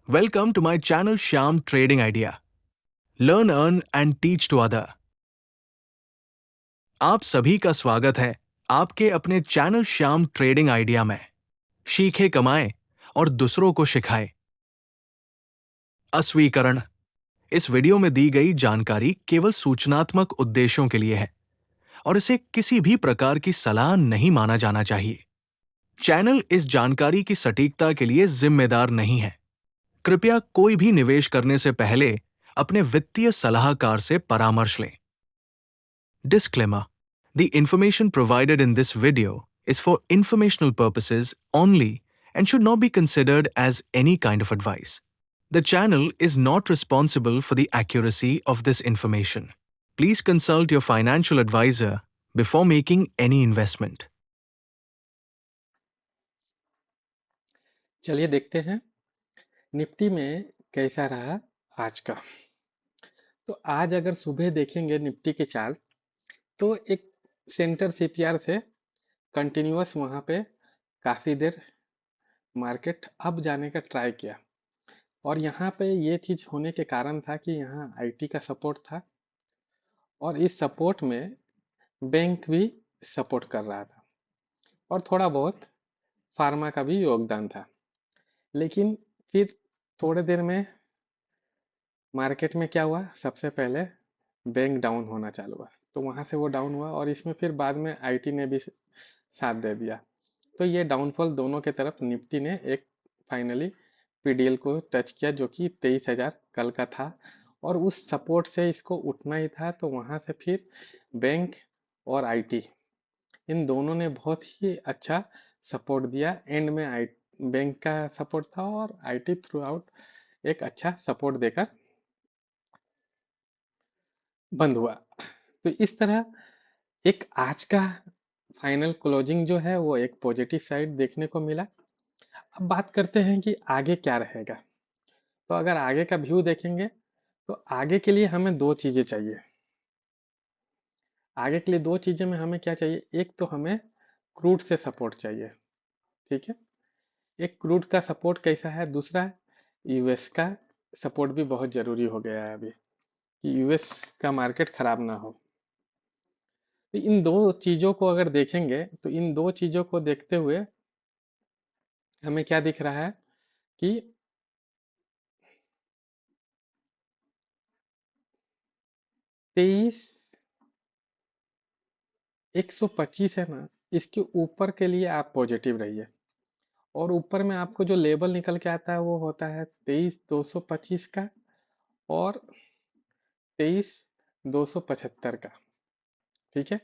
Welcome to my channel Shyam Trading Idea. Learn, earn and teach to other. आप सभी का स्वागत है आपके अपने चैनल श्याम ट्रेडिंग आइडिया में। सीखे कमाएं और दूसरों को सिखाएं। अस्वीकरण। इस वीडियो में दी गई जानकारी केवल सूचनात्मक उद्देश्यों के लिए है और इसे किसी भी प्रकार की सलाह नहीं माना जाना चाहिए। चैनल इस जानकारी की सटीकता के लिए जिम्मेदार नहीं है। कृपया कोई भी निवेश करने से पहले अपने वित्तीय सलाहकार से परामर्श लें। Disclaimer: the information provided in this video is for informational purposes only and should not be considered as any kind of advice. The channel is not responsible for the accuracy of this information. Please consult your financial advisor before making any investment. चलिए देखते हैं Nifty में कैसा रहा आज का। तो आज अगर सुबह देखेंगे निफ्टी के चार्ट तो एक सेंटर सीपीआर से कंटिन्यूअस वहां पे काफी देर मार्केट अप जाने का ट्राई किया और यहाँ पे ये चीज होने के कारण था कि यहाँ आईटी का सपोर्ट था और इस सपोर्ट में बैंक भी सपोर्ट कर रहा था और थोड़ा बहुत फार्मा का भी योगदान था। लेकिन फिर थोड़े देर में मार्केट में क्या हुआ, सबसे पहले बैंक डाउन होना चालू हुआ तो वहां से वो डाउन हुआ और इसमें फिर बाद में आईटी ने भी साथ दे दिया। तो ये डाउनफॉल दोनों के तरफ निफ्टी ने एक फाइनली पीडीएल को टच किया जो कि 23,000 कल का था और उस सपोर्ट से इसको उठना ही था। तो वहां से फिर बैंक और आईटी इन दोनों ने बहुत ही अच्छा सपोर्ट दिया। एंड में आई बैंक का सपोर्ट था और आईटी थ्रू आउट एक अच्छा सपोर्ट देकर बंद हुआ। तो इस तरह एक आज का फाइनल क्लोजिंग जो है वो एक पॉजिटिव साइड देखने को मिला। अब बात करते हैं कि आगे क्या रहेगा। तो अगर आगे का व्यू देखेंगे तो आगे के लिए हमें दो चीजें चाहिए। आगे के लिए दो चीजें में हमें क्या चाहिए, एक तो हमें क्रूड से सपोर्ट चाहिए, ठीक है। एक क्रूड का सपोर्ट कैसा है, दूसरा यूएस का सपोर्ट भी बहुत जरूरी हो गया है अभी कि यूएस का मार्केट खराब ना हो। तो इन दो चीजों को अगर देखेंगे तो इन दो चीजों को देखते हुए हमें क्या दिख रहा है कि 23 125 है ना, इसके ऊपर के लिए आप पॉजिटिव रहिए और ऊपर में आपको जो लेवल निकल के आता है वो होता है 23,225 का और 23,275 का, ठीक है।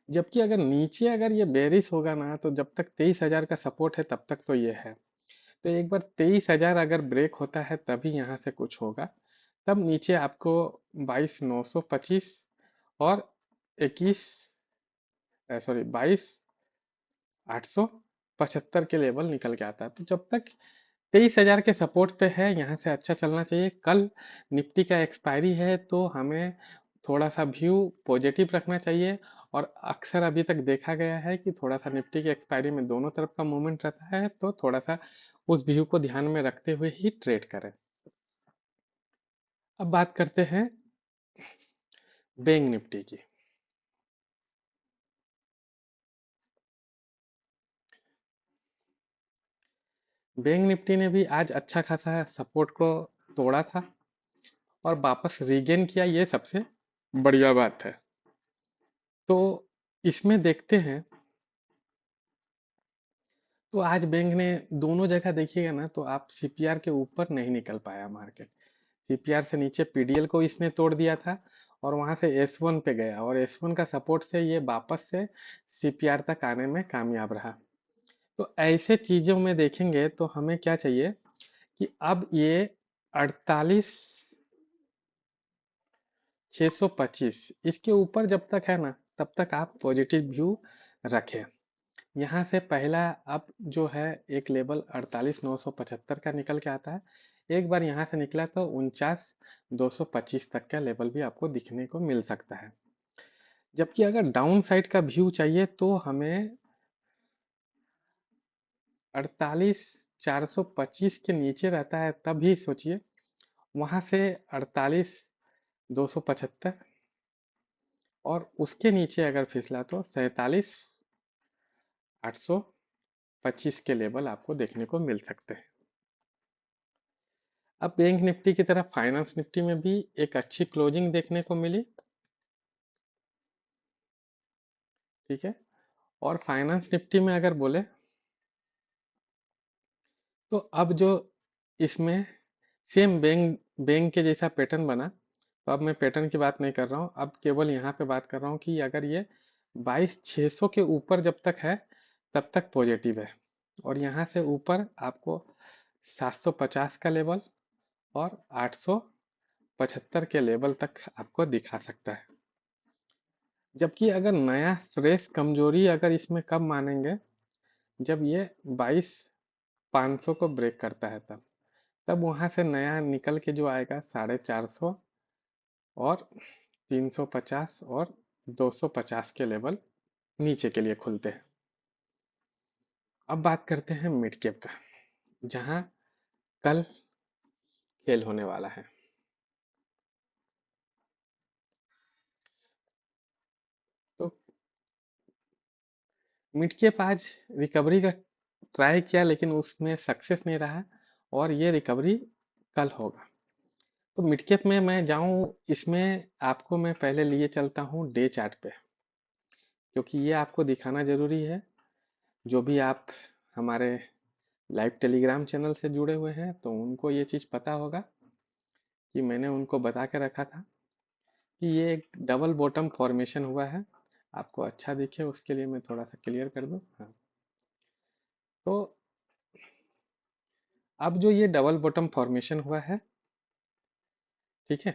जबकि अगर नीचे अगर ये बेरिश होगा ना तो जब तक 23,000 का सपोर्ट है तब तक तो ये है। तो एक बार 23,000 अगर ब्रेक होता है तभी यहाँ से कुछ होगा। तब नीचे आपको 22,925 और 21 सॉरी 22,875 के लेवल निकल के आता है। तो जब तक 23,000 के सपोर्ट पे है यहाँ से अच्छा चलना चाहिए। कल निफ्टी का एक्सपायरी है तो हमें थोड़ा सा व्यू पॉजिटिव रखना चाहिए और अक्सर अभी तक देखा गया है कि थोड़ा सा निफ्टी की एक्सपायरी में दोनों तरफ का मूवमेंट रहता है तो थोड़ा सा उस व्यू को ध्यान में रखते हुए ही ट्रेड करें। अब बात करते हैं बैंक निफ्टी की। बैंक निफ्टी ने भी आज अच्छा खासा सपोर्ट को तोड़ा था और वापस रीगेन किया, ये सबसे बढ़िया बात है। तो इसमें देखते हैं तो आज बैंक ने दोनों जगह देखिएगा ना तो आप सीपीआर के ऊपर नहीं निकल पाया मार्केट। सीपीआर से नीचे पीडीएल को इसने तोड़ दिया था और वहां से S1 पे गया और S1 का सपोर्ट से ये वापस से सीपीआर तक आने में कामयाब रहा। तो ऐसे चीजों में देखेंगे तो हमें क्या चाहिए कि अब ये 48,625 इसके ऊपर जब तक है ना तब तक आप पॉजिटिव व्यू रखें। यहाँ से पहला अब जो है एक लेवल 48,975 का निकल के आता है। एक बार यहाँ से निकला तो 49,225 तक का लेवल भी आपको दिखने को मिल सकता है। जबकि अगर डाउन साइड का व्यू चाहिए तो हमें 425 के नीचे रहता है तब ही सोचिए, वहां से 48,275, और उसके नीचे अगर फिसला तो 47,825 के लेवल आपको देखने को मिल सकते हैं। अब बैंक निफ्टी की तरफ फाइनेंस निफ्टी में भी एक अच्छी क्लोजिंग देखने को मिली। ठीक है, और फाइनेंस निफ्टी में अगर बोले तो अब जो इसमें सेम बैंक बैंक के जैसा पैटर्न बना, तो अब मैं पैटर्न की बात नहीं कर रहा हूँ, अब केवल यहाँ पे बात कर रहा हूँ कि अगर ये 22,600 के ऊपर जब तक है तब तक पॉजिटिव है, और यहाँ से ऊपर आपको 750 का लेवल और 875 के लेवल तक आपको दिखा सकता है। जबकि अगर नया फ्रेश कमजोरी अगर इसमें कब मानेंगे, जब ये 22,500 को ब्रेक करता है, तब वहां से नया निकल के जो आएगा 450 और 350 और 250 के लेवल नीचे के लिए खुलते हैं। अब बात करते हैं मिड कैप का, जहां कल खेल होने वाला है। तो मिड कैप आज रिकवरी का ट्राई किया, लेकिन उसमें सक्सेस नहीं रहा, और ये रिकवरी कल होगा। तो मिड कैप में मैं जाऊं, इसमें आपको मैं पहले लिए चलता हूं डे चार्ट पे, क्योंकि ये आपको दिखाना जरूरी है। जो भी आप हमारे लाइव टेलीग्राम चैनल से जुड़े हुए हैं तो उनको ये चीज़ पता होगा कि मैंने उनको बता के रखा था कि ये एक डबल बॉटम फॉर्मेशन हुआ है। आपको अच्छा दिखे उसके लिए मैं थोड़ा सा क्लियर कर दूं। हाँ, तो अब जो ये डबल बॉटम फॉर्मेशन हुआ है, ठीक है,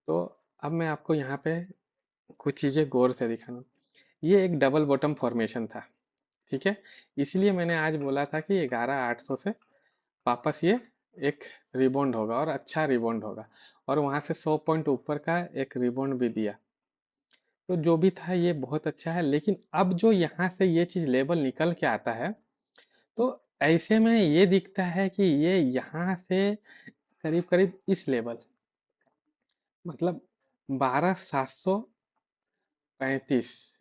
तो अब मैं आपको यहाँ पे कुछ चीज़ें गौर से दिखाना। ये एक डबल बॉटम फॉर्मेशन था, ठीक है, इसलिए मैंने आज बोला था कि 11,800 से वापस ये एक रिबाउंड होगा, और अच्छा रिबाउंड होगा, और वहां से 100 पॉइंट ऊपर का एक रिबाउंड भी दिया। तो जो भी था ये बहुत अच्छा है, लेकिन अब जो यहाँ से ये चीज लेवल निकल के आता है, तो ऐसे में ये दिखता है कि ये यहाँ से करीब करीब इस लेवल, मतलब 12,735,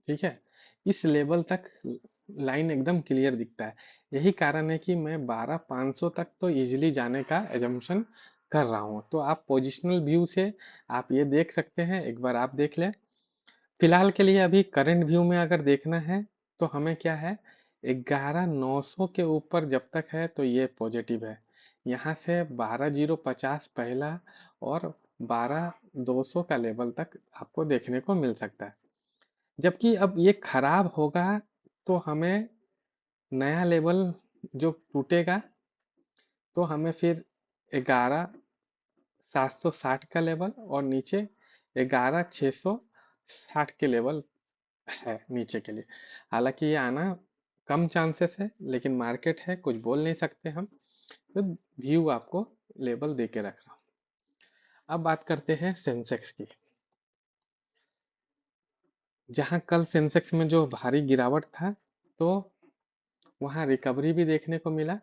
ठीक है, इस लेवल तक लाइन एकदम क्लियर दिखता है। यही कारण है कि मैं 12,500 तक तो इजीली जाने का एजम्पशन कर रहा हूँ। तो आप पोजिशनल व्यू से आप ये देख सकते हैं, एक बार आप देख लें। फिलहाल के लिए अभी करंट व्यू में अगर देखना है तो हमें क्या है, 11,900 के ऊपर जब तक है तो ये पॉजिटिव है। यहाँ से 12,050 पहला और 12,200 का लेवल तक आपको देखने को मिल सकता है। जबकि अब ये खराब होगा तो हमें नया लेवल जो टूटेगा, तो हमें फिर 11,760 का लेवल और नीचे 11,660 के लेवल है नीचे के लिए। हालांकि ये आना कम चांसेस है, लेकिन मार्केट है, कुछ बोल नहीं सकते हम, तो व्यू आपको लेवल दे के रख रहा हूँ। अब बात करते हैं सेंसेक्स की, जहां कल सेंसेक्स में जो भारी गिरावट था, तो वहां रिकवरी भी देखने को मिला,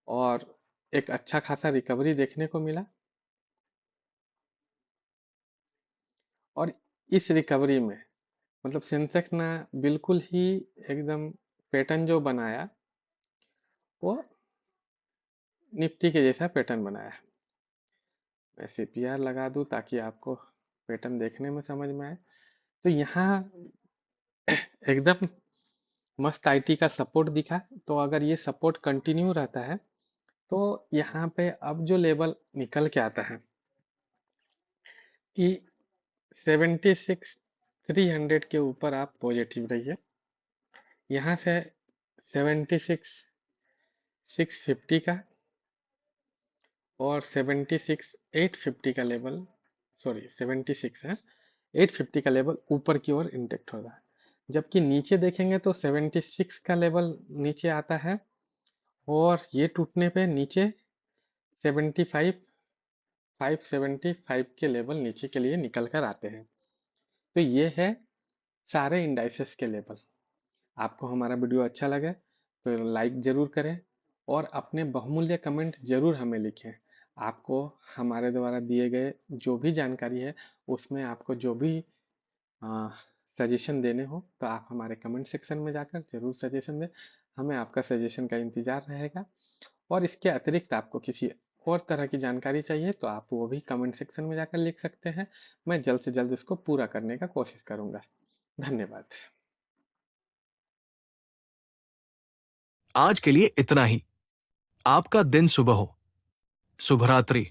और एक अच्छा खासा रिकवरी देखने को मिला। और इस रिकवरी में मतलब सेंसेक्स ने बिल्कुल ही एकदम पैटर्न जो बनाया, वो निफ्टी के जैसा पैटर्न बनाया। मैं सीपीआर लगा दूं ताकि आपको पैटर्न देखने में समझ में आए। तो यहाँ एकदम मस्त आईटी का सपोर्ट दिखा। तो अगर ये सपोर्ट कंटिन्यू रहता है तो यहाँ पे अब जो लेवल निकल के आता है कि 76,300 के ऊपर आप पॉजिटिव रहिए। यहाँ से 76,650 का और 76,850 का लेवल, सॉरी 76 है, 850 का लेवल ऊपर की ओर इंटेक्ट होगा। जबकि नीचे देखेंगे तो 76 का लेवल नीचे आता है, और ये टूटने पे नीचे 75, 575 के लेवल नीचे के लिए निकल कर आते हैं। तो ये है सारे इंडाइसेस के लेवल। आपको हमारा वीडियो अच्छा लगे तो लाइक ज़रूर करें और अपने बहुमूल्य कमेंट ज़रूर हमें लिखें। आपको हमारे द्वारा दिए गए जो भी जानकारी है, उसमें आपको जो भी सजेशन देने हो तो आप हमारे कमेंट सेक्शन में जाकर ज़रूर सजेशन दें। हमें आपका सजेशन का इंतज़ार रहेगा। और इसके अतिरिक्त आपको किसी और तरह की जानकारी चाहिए तो आप वो भी कमेंट सेक्शन में जाकर लिख सकते हैं। मैं जल्द से जल्द इसको पूरा करने का कोशिश करूँगा। धन्यवाद। आज के लिए इतना ही। आपका दिन शुभ हो। शुभ रात्रि।